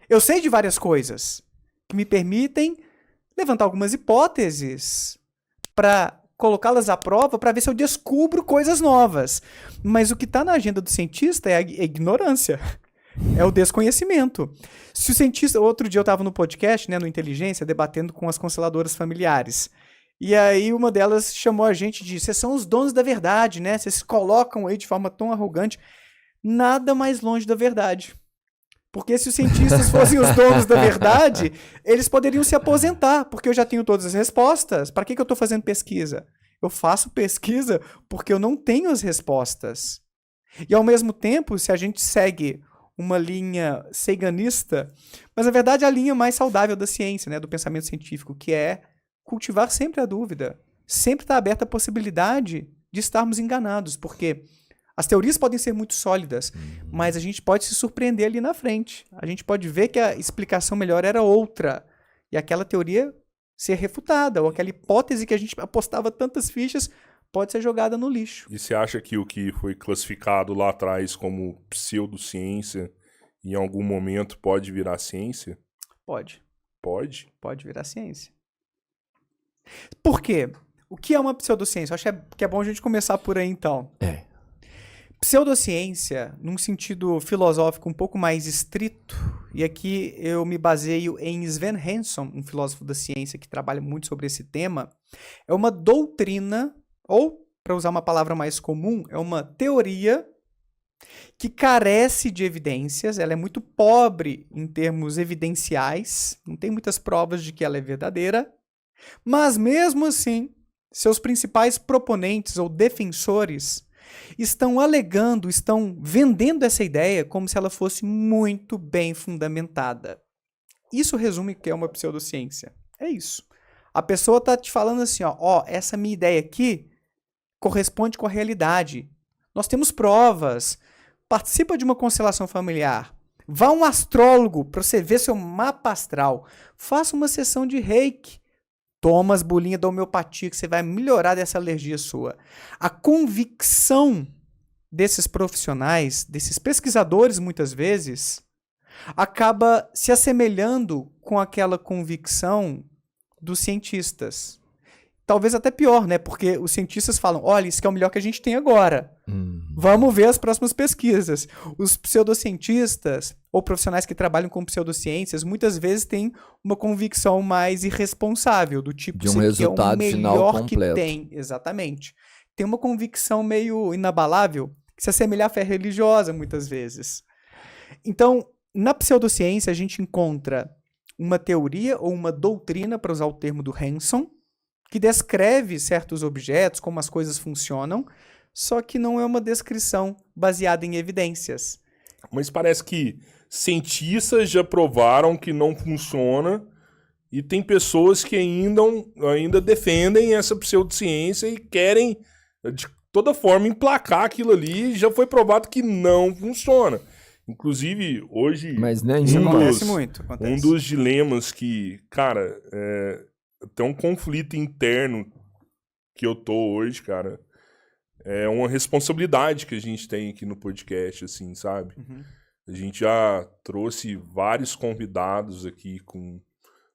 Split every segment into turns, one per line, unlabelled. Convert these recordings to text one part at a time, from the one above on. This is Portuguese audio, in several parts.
Eu sei de várias coisas que me permitem levantar algumas hipóteses para colocá-las à prova para ver se eu descubro coisas novas. Mas o que está na agenda do cientista é a ignorância. É o desconhecimento. Se o cientista... Outro dia eu estava no podcast, né, no Inteligência, debatendo com as consteladoras familiares. E aí uma delas chamou a gente de vocês são os donos da verdade, né? Vocês se colocam aí de forma tão arrogante. Nada mais longe da verdade. Porque se os cientistas fossem os donos da verdade, eles poderiam se aposentar, porque eu já tenho todas as respostas. Para que eu estou fazendo pesquisa? Eu faço pesquisa porque eu não tenho as respostas. E ao mesmo tempo, se a gente segue uma linha seiganista, mas na verdade é a linha mais saudável da ciência, né, do pensamento científico, que é cultivar sempre a dúvida. Sempre está aberta a possibilidade de estarmos enganados, porque as teorias podem ser muito sólidas, mas a gente pode se surpreender ali na frente. A gente pode ver que a explicação melhor era outra, e aquela teoria ser refutada, ou aquela hipótese que a gente apostava tantas fichas pode ser jogada no lixo.
E você acha que o que foi classificado lá atrás como pseudociência, em algum momento pode virar ciência?
Pode.
Pode?
Pode virar ciência. Por quê? O que é uma pseudociência? Eu acho que é bom a gente começar por aí, então. Pseudociência, num sentido filosófico um pouco mais estrito, e aqui eu me baseio em Sven Hansson, um filósofo da ciência que trabalha muito sobre esse tema, é uma doutrina, ou, para usar uma palavra mais comum, é uma teoria que carece de evidências, ela é muito pobre em termos evidenciais, não tem muitas provas de que ela é verdadeira, mas mesmo assim, seus principais proponentes ou defensores estão alegando, estão vendendo essa ideia como se ela fosse muito bem fundamentada. Isso resume o que é uma pseudociência. É isso. A pessoa está te falando assim, ó, essa minha ideia aqui corresponde com a realidade. Nós temos provas. Participa de uma constelação familiar. Vá a um astrólogo para você ver seu mapa astral. Faça uma sessão de reiki. Toma as bolinhas da homeopatia que você vai melhorar dessa alergia sua. A convicção desses profissionais, desses pesquisadores, muitas vezes, acaba se assemelhando com aquela convicção dos cientistas. Talvez até pior, né? Porque os cientistas falam, olha, isso que é o melhor que a gente tem agora. Vamos ver as próximas pesquisas. Os pseudocientistas ou profissionais que trabalham com pseudociências muitas vezes têm uma convicção mais irresponsável, do tipo,
de um resultado
é o
final
melhor
completo.
que tem. Exatamente. Tem uma convicção meio inabalável que se assemelha à fé religiosa muitas vezes. Então, na pseudociência a gente encontra uma teoria ou uma doutrina, para usar o termo do Hanson, que descreve certos objetos, como as coisas funcionam, só que não é uma descrição baseada em evidências.
Mas parece que cientistas já provaram que não funciona e tem pessoas que ainda defendem essa pseudociência e querem, de toda forma, emplacar aquilo ali. Já foi provado que não funciona. Inclusive, hoje,
Mas nem
acontece muito.
um dos dilemas que, cara, tem um conflito interno que eu tô hoje, cara, é uma responsabilidade que a gente tem aqui no podcast, assim, sabe? A gente já trouxe vários convidados aqui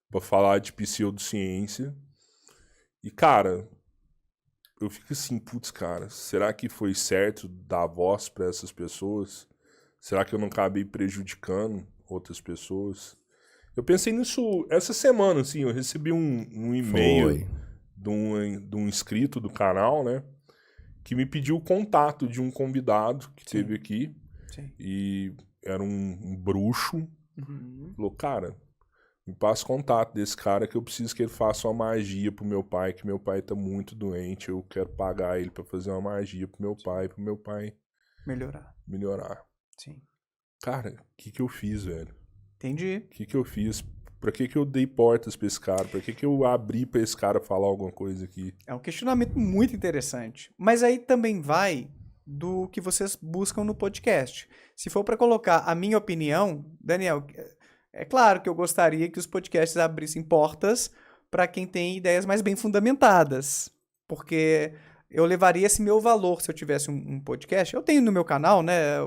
pra falar de pseudociência. E, cara, eu fico assim, putz, cara, será que foi certo dar voz pra essas pessoas? Será que eu não acabei prejudicando outras pessoas? Eu pensei nisso essa semana, assim, eu recebi um e-mail de um inscrito do canal, né? Que me pediu o contato de um convidado que teve aqui.
Sim.
E era um bruxo. Falou, cara, me passa o contato desse cara que eu preciso que ele faça uma magia pro meu pai, que meu pai tá muito doente. Eu quero pagar ele pra fazer uma magia pro meu pai melhorar.
Sim.
Cara, o que eu fiz, velho?
Entendi.
O que eu fiz? Pra que eu dei portas pra esse cara? Pra que eu abri pra esse cara falar alguma coisa aqui?
É um questionamento muito interessante. Mas aí também vai do que vocês buscam no podcast. Se for para colocar a minha opinião, Daniel, é claro que eu gostaria que os podcasts abrissem portas para quem tem ideias mais bem fundamentadas. Porque eu levaria esse meu valor se eu tivesse um podcast. Eu tenho no meu canal, né,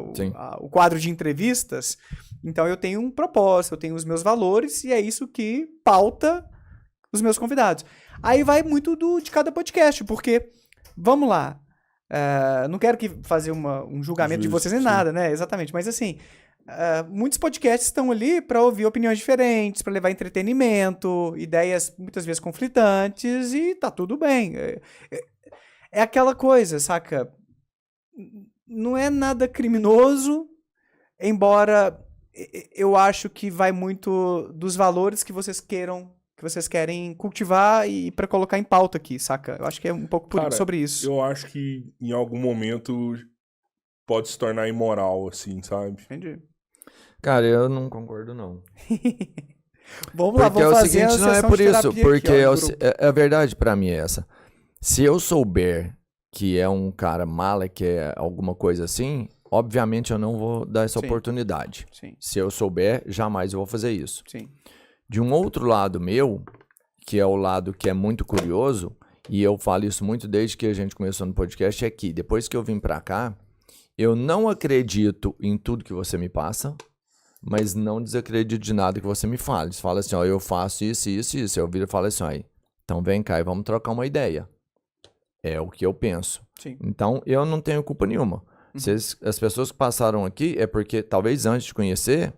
o quadro de entrevistas, Então eu tenho um propósito, eu tenho os meus valores e é isso que pauta os meus convidados. Aí vai muito de cada podcast, porque, vamos lá, não quero fazer um julgamento de vocês nem nada, né? Exatamente, mas assim, muitos podcasts estão ali para ouvir opiniões diferentes, para levar entretenimento, ideias muitas vezes conflitantes e tá tudo bem. É aquela coisa, saca? Não é nada criminoso, embora eu acho que vai muito dos valores que vocês querem cultivar e para colocar em pauta aqui, saca? Eu acho que é um pouco sobre isso.
Eu acho que em algum momento pode se tornar imoral, assim, sabe?
Entendi.
Cara, eu não concordo, não.
Vamos lá, vamos fazer a sessão de terapia. Porque é o seguinte, não é por isso,
porque a verdade pra mim é essa. Se eu souber que é um cara mala, que é alguma coisa assim, obviamente eu não vou dar essa oportunidade.
Sim.
Se eu souber, jamais eu vou fazer isso.
Sim.
De um outro lado meu, que é o lado que é muito curioso, e eu falo isso muito desde que a gente começou no podcast, é que depois que eu vim pra cá, eu não acredito em tudo que você me passa, mas não desacredito de nada que você me fale. Você fala assim, ó, eu faço isso, isso, isso. Eu viro e falo assim, ó, então vem cá e vamos trocar uma ideia. É o que eu penso.
Sim.
Então, eu não tenho culpa nenhuma. As pessoas que passaram aqui é porque, talvez antes de conhecer,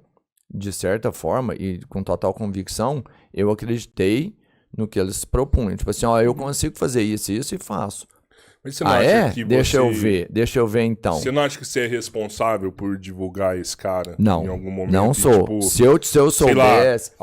de certa forma e com total convicção, eu acreditei no que eles propunham. Tipo assim, ó, eu consigo fazer isso e faço.
Mas você não acha que
deixa eu ver então.
Você não acha que você é responsável por divulgar esse cara
não,
em algum momento?
Não sou.
Tipo,
se eu soubesse,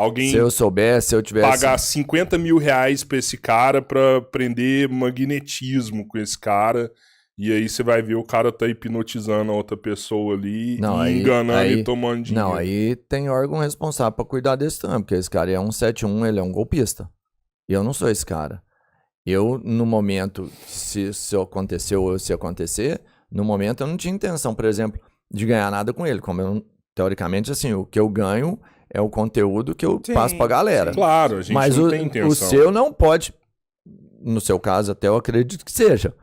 se eu tivesse...
Pagar 50 mil reais pra esse cara pra aprender magnetismo com esse cara, e aí você vai ver o cara tá hipnotizando a outra pessoa ali, enganando e tomando dinheiro.
Não, aí tem órgão responsável pra cuidar desse trampo, porque esse cara é um 171, ele é um golpista. E eu não sou esse cara. Eu, no momento, se aconteceu ou se acontecer, no momento eu não tinha intenção, por exemplo, de ganhar nada com ele. Como eu, teoricamente, assim, o que eu ganho é o conteúdo que eu passo pra galera.
Claro, a gente não tem intenção.
O seu não pode, no seu caso até eu acredito que seja,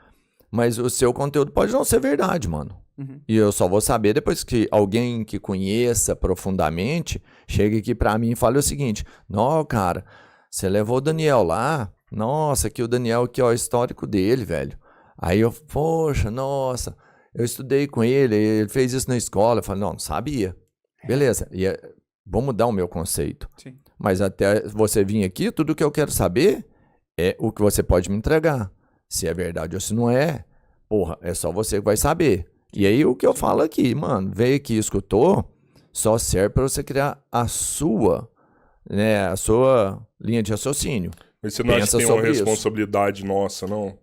mas o seu conteúdo pode não ser verdade, mano. E eu só vou saber depois que alguém que conheça profundamente chegue aqui pra mim e fale o seguinte, não, cara, você levou o Daniel lá... Nossa, que o Daniel aqui, ó, o histórico dele, velho. Aí eu, poxa, nossa, eu estudei com ele fez isso na escola. Eu falei, não sabia. Beleza, vou mudar o meu conceito.
Sim.
Mas até você vir aqui, tudo que eu quero saber é o que você pode me entregar. Se é verdade ou se não é, porra, é só você que vai saber. E aí o que eu falo aqui, mano, veio aqui, escutou, só serve para você criar a sua linha de raciocínio.
Mas você não acha que tem uma responsabilidade nossa, não?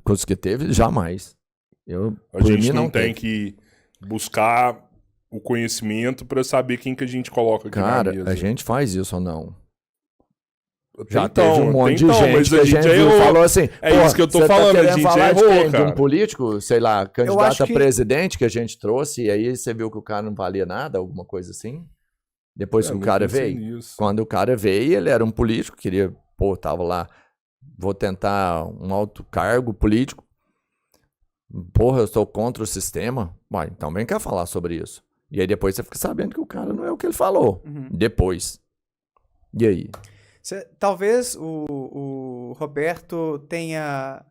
Coisa que teve, jamais.
A gente não tem que buscar o conhecimento pra saber quem que a gente coloca aqui na mesa.
Cara, a gente faz isso ou não? Já
então,
teve um monte de gente
mas
que a gente falou assim...
É isso que eu tô falando, a gente errou, cara.
De um político, sei lá, candidato a presidente que a gente trouxe, e aí você viu que o cara não valia nada, alguma coisa assim? Depois que o cara veio. Quando o cara veio, ele era um político, queria... Pô, tava lá, vou tentar um alto cargo político. Porra, eu sou contra o sistema. Vai, então vem cá falar sobre isso. E aí depois você fica sabendo que o cara não é o que ele falou. Depois. E aí?
Talvez o Roberto tenha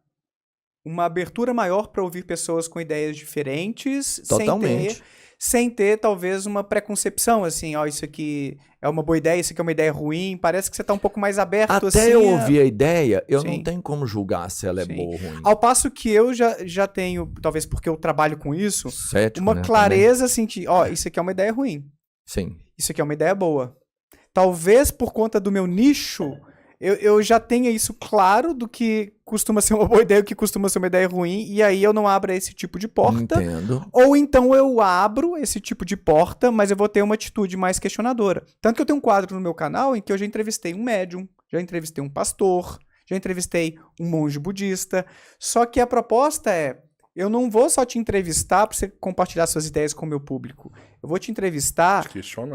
uma abertura maior para ouvir pessoas com ideias diferentes.
Totalmente.
Sem ter, talvez, uma preconcepção, assim, ó, isso aqui é uma boa ideia, isso aqui é uma ideia ruim. Parece que você tá um pouco mais aberto, assim.
Até eu ouvir a ideia, eu não tenho como julgar se ela é boa ou ruim.
Ao passo que eu já tenho, talvez porque eu trabalho com isso,
Cético,
uma clareza, assim, de, ó, isso aqui é uma ideia ruim.
Sim.
Isso aqui é uma ideia boa. Talvez por conta do meu nicho... Eu já tenho isso claro do que costuma ser uma boa ideia e o que costuma ser uma ideia ruim, e aí eu não abro esse tipo de porta.
Entendo.
Ou então eu abro esse tipo de porta, mas eu vou ter uma atitude mais questionadora. Tanto que eu tenho um quadro no meu canal em que eu já entrevistei um médium, já entrevistei um pastor, já entrevistei um monge budista. Só que a proposta é, eu não vou só te entrevistar para você compartilhar suas ideias com o meu público. Eu vou te entrevistar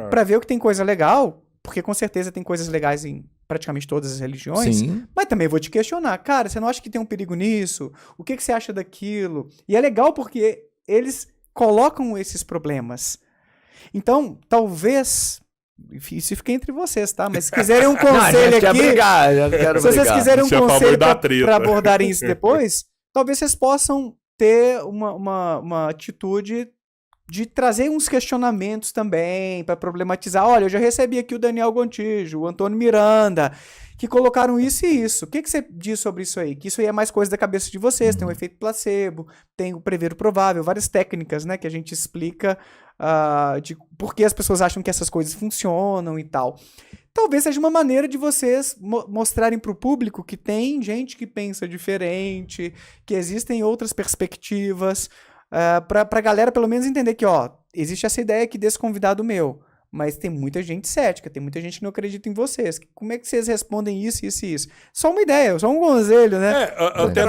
para ver o que tem coisa legal, porque com certeza tem coisas legais em praticamente todas as religiões,
sim,
mas também vou te questionar. Cara, você não acha que tem um perigo nisso? O que você acha daquilo? E é legal porque eles colocam esses problemas. Então, talvez... Isso fica entre vocês, tá? Mas se quiserem um
Não, a
conselho
gente quer
aqui...
brigar, eu quero
Se vocês
brigar.
quiserem um
Você é a favor
conselho
da treta.
para abordarem isso depois, talvez vocês possam ter uma atitude de trazer uns questionamentos também para problematizar. Olha, eu já recebi aqui o Daniel Gontijo, o Antônio Miranda, que colocaram isso e isso. O que você diz sobre isso aí? Que isso aí é mais coisa da cabeça de vocês. Tem o efeito placebo, tem o prever o provável, várias técnicas, né, que a gente explica de por que as pessoas acham que essas coisas funcionam e tal. Talvez seja uma maneira de vocês mostrarem para o público que tem gente que pensa diferente, que existem outras perspectivas, para a galera pelo menos entender que, ó, existe essa ideia aqui desse convidado meu, mas tem muita gente cética, tem muita gente que não acredita em vocês. Como é que vocês respondem isso, isso e isso? Só uma ideia, só um conselho, né?
Até